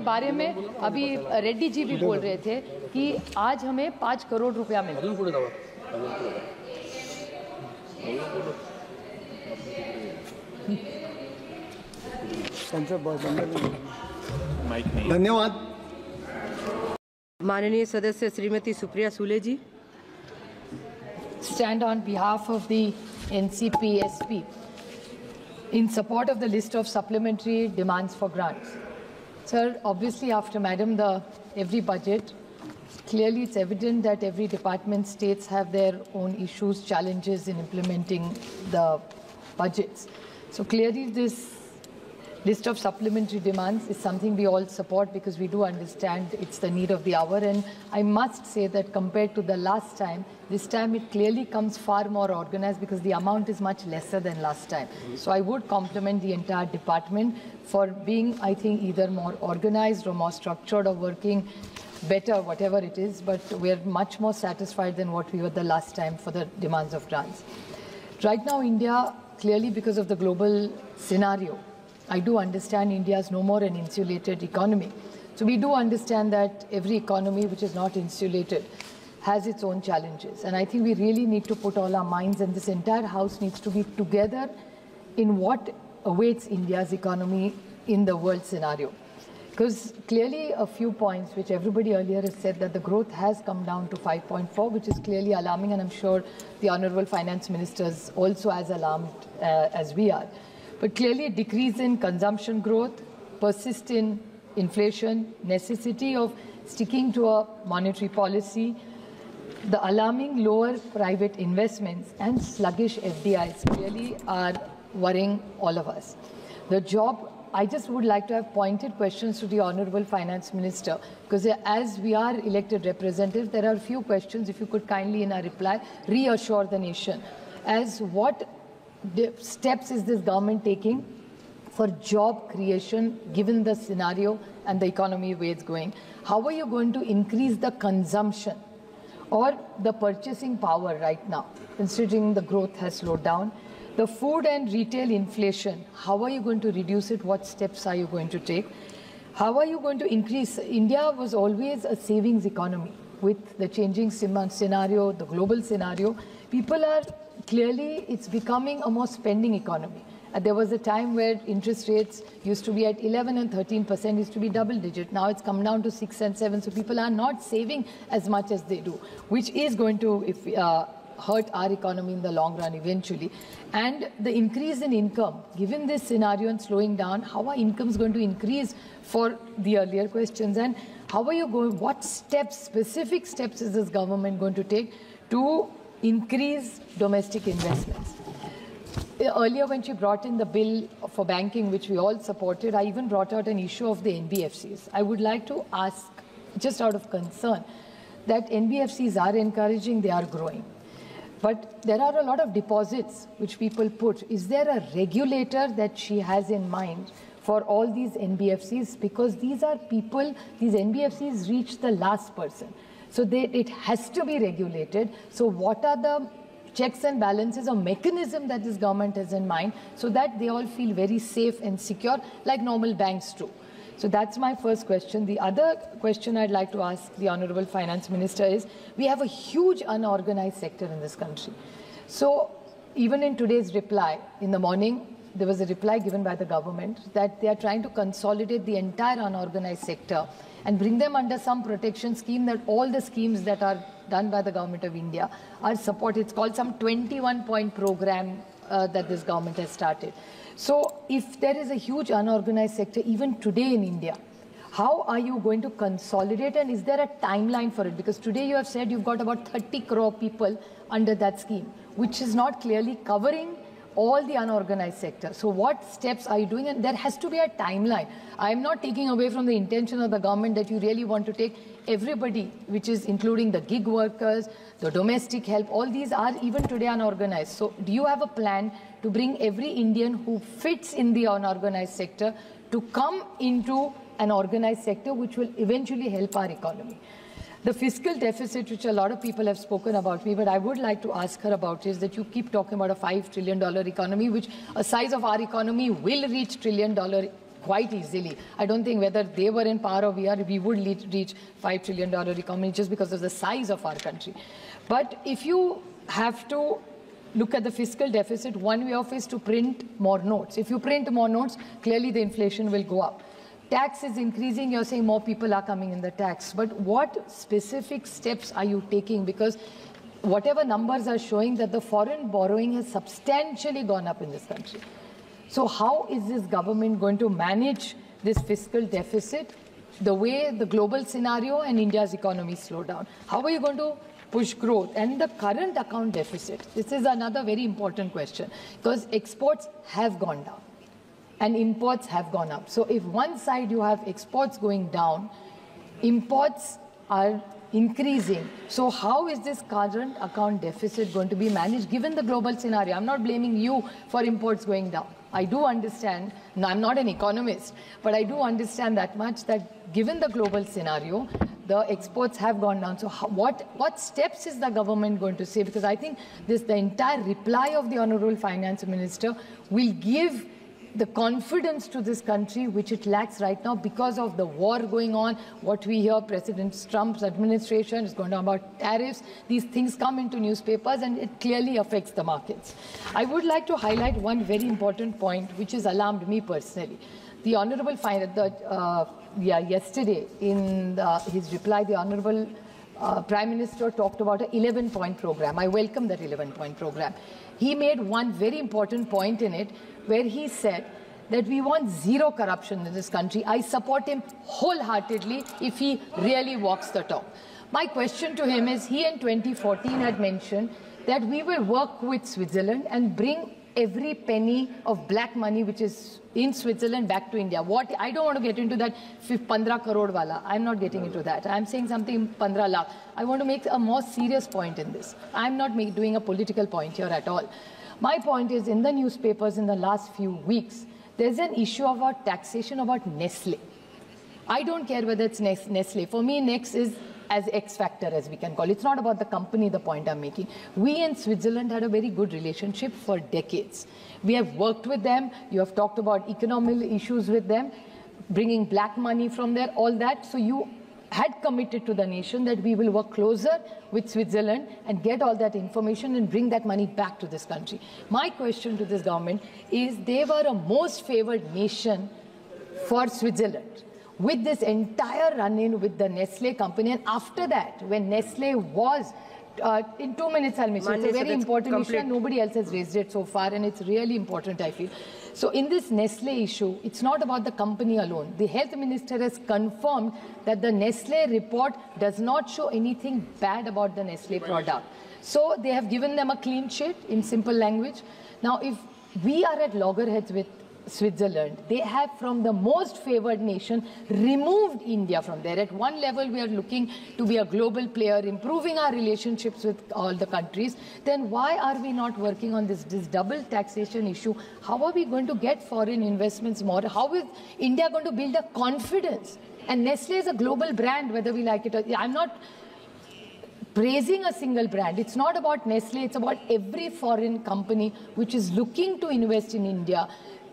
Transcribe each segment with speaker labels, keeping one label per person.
Speaker 1: के बारे में अभी रेड्डी जी भी बोल रहे थे कि आज हमें 5 करोड़ रुपया मिला।
Speaker 2: धन्यवाद।
Speaker 3: माननीय सदस्य श्रीमती सुप्रिया सूले जी।
Speaker 1: Stand on behalf of the NCP-SP in support of the list of supplementary demands for grants. Sir, obviously after Madam every budget, clearly it's evident that every department states have their own issues, challenges in implementing the budgets. So clearly this list of supplementary demands is something we all support because we do understand it's the need of the hour. And I must say that compared to the last time, this time it clearly comes far more organized because the amount is much lesser than last time. So I would compliment the entire department for being, I think, either more organized or more structured or working better, whatever it is. But we're much more satisfied than what we were the last time for the demands of grants. Right now, India, clearly because of the global scenario, I do understand India is no more an insulated economy. So we do understand that every economy which is not insulated has its own challenges. And I think we really need to put all our minds, and this entire House needs to be together in what awaits India's economy in the world scenario. Because clearly a few points which everybody earlier has said that the growth has come down to 5.4, which is clearly alarming, and I'm sure the Honourable Finance Minister is also as alarmed as we are. But clearly a decrease in consumption growth, persistent inflation, necessity of sticking to a monetary policy, the alarming lower private investments and sluggish FDIs clearly are worrying all of us. The job, I just would like to have pointed questions to the Honourable Finance Minister, because as we are elected representatives, there are a few questions, if you could kindly in a reply reassure the nation as what steps is this government taking for job creation given the scenario and the economy where it's going? How are you going to increase the consumption or the purchasing power right now, considering the growth has slowed down? The food and retail inflation, how are you going to reduce it? What steps are you going to take? How are you going to increase? India was always a savings economy. With the changing scenario, the global scenario, people are clearly, it's becoming a more spending economy. There was a time where interest rates used to be at 11 and 13%, used to be double digit. Now it's come down to 6 and 7. So people are not saving as much as they do, which is going to hurt our economy in the long run eventually. And the increase in income, given this scenario and slowing down, how are incomes going to increase for the earlier questions? And how are you going, what steps, specific steps is this government going to take to increase domestic investments? Earlier when she brought in the bill for banking, which we all supported, I even brought out an issue of the NBFCs. I would like to ask, just out of concern, that NBFCs are encouraging, they are growing. But there are a lot of deposits which people put. Is there a regulator that she has in mind for all these NBFCs? Because these are people, these NBFCs reach the last person. So it has to be regulated. So what are the checks and balances or mechanism that this government has in mind so that they all feel very safe and secure like normal banks do? So that's my first question. The other question I'd like to ask the Honourable Finance Minister is, we have a huge unorganized sector in this country. So even in today's reply, in the morning, there was a reply given by the government that they are trying to consolidate the entire unorganized sector and bring them under some protection scheme, that all the schemes that are done by the government of India are supported. It's called some 21-point program that this government has started. So if there is a huge unorganized sector even today in India, how are you going to consolidate, and is there a timeline for it? Because today you have said you've got about 30 crore people under that scheme, which is not clearly covering all the unorganized sector. So what steps are you doing? And there has to be a timeline. I am not taking away from the intention of the government that you really want to take everybody, which is including the gig workers, the domestic help, all these are even today unorganized. So do you have a plan to bring every Indian who fits in the unorganized sector to come into an organized sector which will eventually help our economy? The fiscal deficit, which a lot of people have spoken about me, but I would like to ask her about, is that you keep talking about a $5 trillion economy, which a size of our economy will reach $1 trillion quite easily. I don't think whether they were in power or we are, we would reach $5 trillion economy just because of the size of our country. But if you have to look at the fiscal deficit, one way of is to print more notes. If you print more notes, clearly the inflation will go up. Tax is increasing, you're saying more people are coming in the tax. But what specific steps are you taking? Because whatever numbers are showing that the foreign borrowing has substantially gone up in this country. So how is this government going to manage this fiscal deficit the way the global scenario and India's economy slow down? How are you going to push growth? And the current account deficit, this is another very important question, because exports have gone down and imports have gone up. So if one side you have exports going down, imports are increasing. So how is this current account deficit going to be managed given the global scenario? I'm not blaming you for imports going down. I do understand, no, I'm not an economist, but I do understand that much that given the global scenario, the exports have gone down. So what steps is the government going to say? Because I think the entire reply of the Honorable Finance Minister will give the confidence to this country which it lacks right now because of the war going on. What we hear, President Trump's administration is going on about tariffs. These things come into newspapers and it clearly affects the markets. I would like to highlight one very important point which has alarmed me personally. The Honorable yesterday in his reply, the Honorable Prime Minister talked about an 11-point program. I welcome that 11-point program. He made one very important point in it where he said that we want zero corruption in this country. I support him wholeheartedly if he really walks the talk. My question to him is, he in 2014 had mentioned that we will work with Switzerland and bring every penny of black money which is in Switzerland back to India. I don't want to get into that 15 crore wala. I'm not getting into that. I'm saying something 15 lakh. I want to make a more serious point in this. I'm not doing a political point here at all. My point is, in the newspapers in the last few weeks, there's an issue about taxation about Nestle. I don't care whether it's Nestle. For me, Next is as X factor, as we can call it. It's not about the company, the point I'm making. We in Switzerland had a very good relationship for decades. We have worked with them. You have talked about economic issues with them, bringing black money from there, all that. So you had committed to the nation that we will work closer with Switzerland and get all that information and bring that money back to this country. My question to this government is, they were a most favored nation for Switzerland with this entire run-in with the Nestle company. And after that, when Nestle was, in 2 minutes I'll mention, it's a very important issue and nobody else has raised it so far, and it's really important, I feel. So in this Nestle issue, it's not about the company alone. The health minister has confirmed that the Nestle report does not show anything bad about the Nestle product. So they have given them a clean sheet in simple language. Now, if we are at loggerheads with Switzerland, they have, from the most favored nation, removed India from there. At one level, we are looking to be a global player, improving our relationships with all the countries. Then why are we not working on this double taxation issue? How are we going to get foreign investments more? How is India going to build a confidence? And Nestle is a global brand, whether we like it or not. I'm not praising a single brand. It's not about Nestle. It's about every foreign company which is looking to invest in India.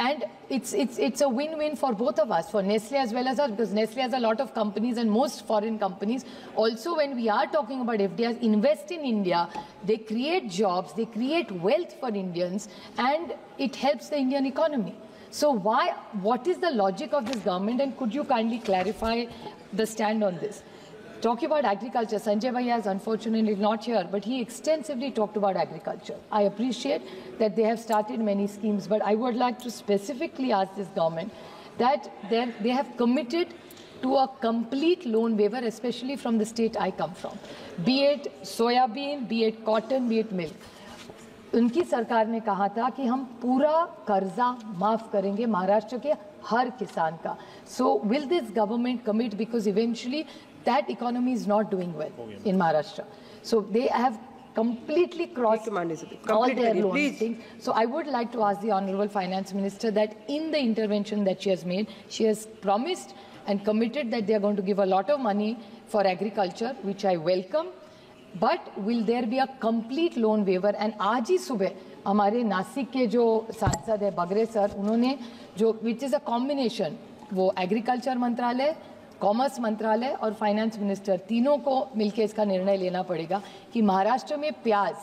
Speaker 1: And it's a win-win for both of us, for Nestle as well as us, because Nestle has a lot of companies, and most foreign companies also, when we are talking about FDIs, invest in India. They create jobs, they create wealth for Indians, and it helps the Indian economy. So what is the logic of this government, and could you kindly clarify the stand on this? Talking about agriculture, Sanjay Bhaiya is unfortunately not here, but he extensively talked about agriculture. I appreciate that they have started many schemes, but I would like to specifically ask this government that they have committed to a complete loan waiver, especially from the state I come from, be it soybean, be it cotton, be it milk. उनकी सरकार ने कहा था कि हम पूरा कर्जा माफ करेंगे महाराष्ट्र के हर किसान का. So will this government commit, because eventually that economy is not doing well in Maharashtra. So they have completely crossed all their loan things. So I would like to ask the Honorable Finance Minister that in the intervention that she has made, she has promised and committed that they are going to give a lot of money for agriculture, which I welcome. But will there be a complete loan waiver? And आज ही सुबह हमारे नासिक के जो सांसद है बगरे sir, उन्होंने जो विच इज़ अ कॉम्बिनेशन, वो एग्रीकल्चर मंत्रालय, कॉमर्स मंत्रालय और फाइनेंस मिनिस्टर तीनों को मिलकर इसका निर्णय लेना पड़ेगा कि महाराष्ट्र में प्याज,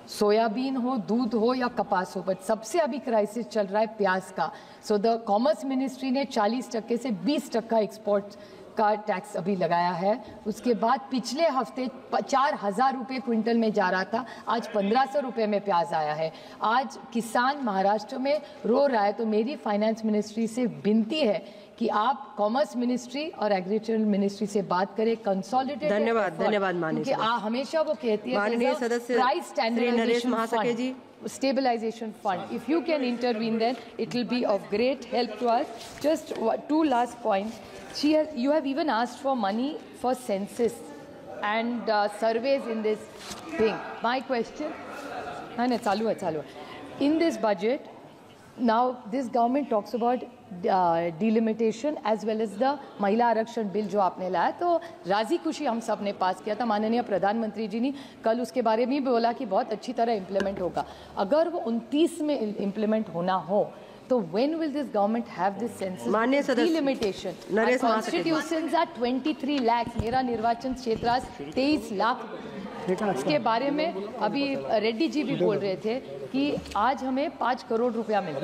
Speaker 1: सोयाबीन हो, दूध हो या कपास हो, बट सबसे अभी क्राइसिस चल रहा है प्याज का। सो द कॉमर्स मिनिस्ट्री ने 40% से 20% एक्सपोर्ट का टैक्स अभी लगाया है। उसके बाद पिछले हफ्ते 4,000 रुपये क्विंटल में जा रहा था, आज 1,500 रुपये में प्याज आया है। आज किसान महाराष्ट्र में रो रहा है। तो मेरी फाइनेंस मिनिस्ट्री से विनती है कि आप कॉमर्स मिनिस्ट्री और एग्रीकल्चर मिनिस्ट्री से बात करें, कंसोलिडेटेड।
Speaker 3: धन्यवाद माननीय
Speaker 1: क्योंकि हमेशा वो कहती है
Speaker 3: माननीय सदस्य
Speaker 1: प्राइस
Speaker 3: Naresh Mhaske ji,
Speaker 1: stabilization fund. If you can intervene, then it will be of great help to us. Just two last points. You have even asked for money for census and surveys in this thing. My question, no, chalu hai. In this budget, now this government talks about delimitation as well as the महिला आरक्षण bill जो आपने लाया, तो राजी खुशी हम सब ने पास किया था। माननीय प्रधानमंत्री जी ने कल उसके बारे में भी बोला कि बहुत अच्छी तरह इम्प्लीमेंट होगा। अगर वो 29 में इम्प्लीमेंट होना हो तो when will this government have this census delimitation? Our constitutions are 23 lakhs, मेरा निर्वाचन क्षेत्र आज 23 लाख। इसके बारे में अभी रेड्डी जी भी बोल रहे थे कि आज हमें 5 करोड़ रुपया मिला।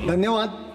Speaker 2: धन्यवाद।